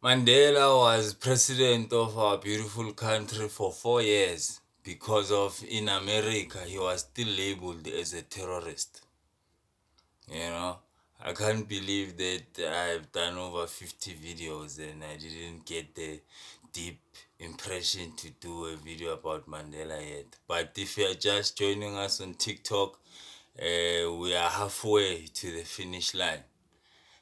Mandela was president of our beautiful country for 4 years because of in America he was still labeled as a terrorist. I can't believe that I've done over 50 videos and I didn't get the deep impression to do a video about Mandela yet. But if you are just joining us on TikTok, we are halfway to the finish line.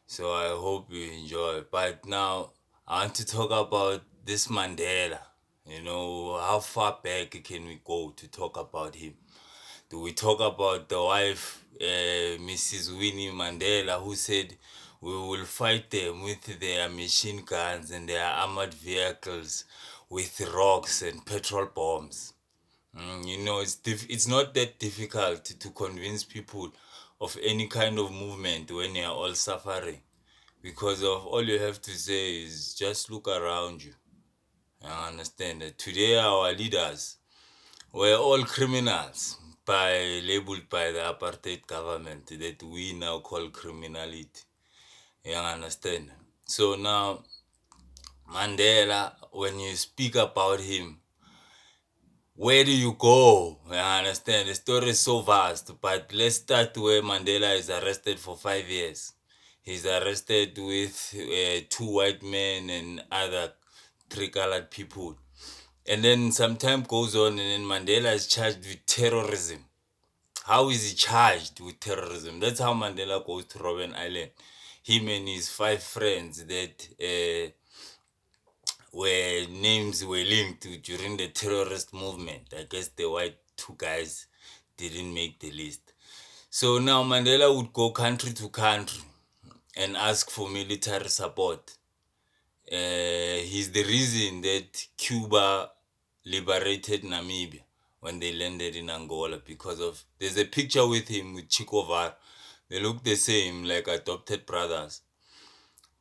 So I hope you enjoy. But now I want to talk about this Mandela. How far back can we go to talk about him? Do we talk about the wife, Mrs. Winnie Mandela, who said we will fight them with their machine guns and their armored vehicles with rocks and petrol bombs? It's not that difficult to convince people of any kind of movement when you're all suffering, because of all you have to say is just look around you. I understand that today our leaders were all criminals labeled by the apartheid government that we now call criminality. You understand? So now Mandela, when you speak about him, where do you go? I understand the story is so vast, but let's start where Mandela is arrested for 5 years. He's arrested with two white men and other three colored people. And then some time goes on and then Mandela is charged with terrorism. How is he charged with terrorism? That's how Mandela goes to Robben Island. Him and his 5 friends that where names were linked to during the terrorist movement. I guess the white two guys didn't make the list. So now Mandela would go country to country and ask for military support. He's the reason that Cuba liberated Namibia when they landed in Angola, because of there's a picture with him with Che Guevara. They look the same, like adopted brothers.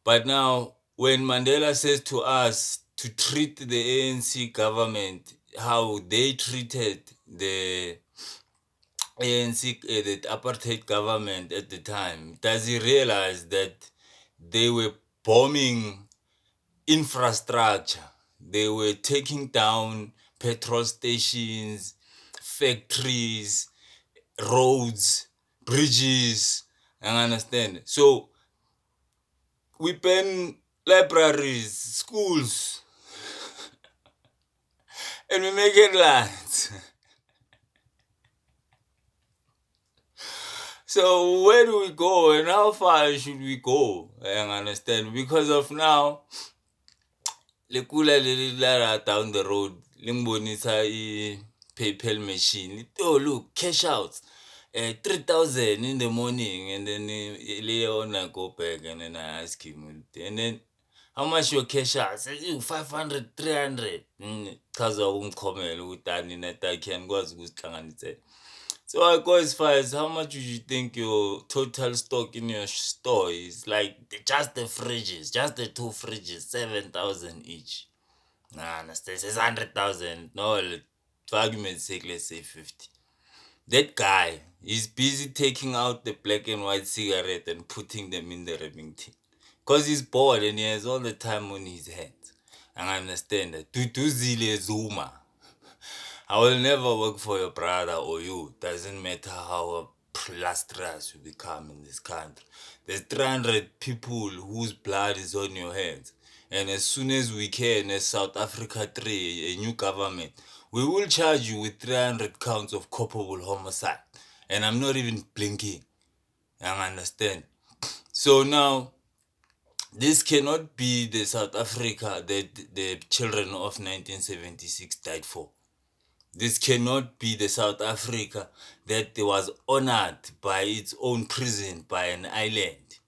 But now when Mandela says to us to treat the ANC government how they treated the ANC, the apartheid government at the time, does he realize that they were bombing infrastructure? They were taking down petrol stations, factories, roads, bridges. I understand. So we ban libraries, schools, and we make headlines. So where do we go and how far should we go? I understand. Because of now, lekula leli down the road, lingbonisa PayPal machine. Oh look, cash out. 3,000 in the morning, and then Leon I go back and then I ask him, and then how much your cash out? I said, 500, 300. Chaza umkhomela ukuthi neta can kwazi ukuzihlanganisela. So I go as far as how much would you think your total stock in your store is? Like just the fridges, just the 2 fridges, 7,000 each. Nah, understand? It's 100,000. No, for argument's sake, let's say 50. That guy is busy taking out the black and white cigarette and putting them in the Remington. Because he's bored and he has all the time on his hands. And I understand that. Tutuzile Zuma. I will never work for your brother or you. Doesn't matter how plasterous you become in this country. There's 300 people whose blood is on your hands. And as soon as we can, as South Africa 3, a new government, we will charge you with 300 counts of culpable homicide. And I'm not even blinking. I understand. So now, this cannot be the South Africa that the children of 1976 died for. This cannot be the South Africa that was honored by its own prison, by an island,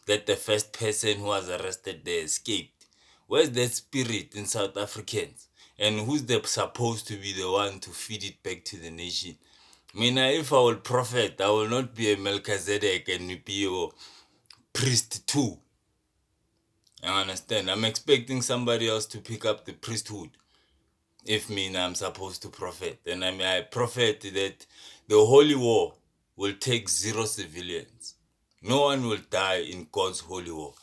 that the first person who was arrested there escaped. Where's that spirit in South Africans? And who's supposed to be the one to feed it back to the nation? If I will prophet, I will not be a Melchizedek and be a priest too. I understand. I'm expecting somebody else to pick up the priesthood. If I'm supposed to prophet, then I prophet that the holy war will take 0 civilians. No one will die in God's holy war.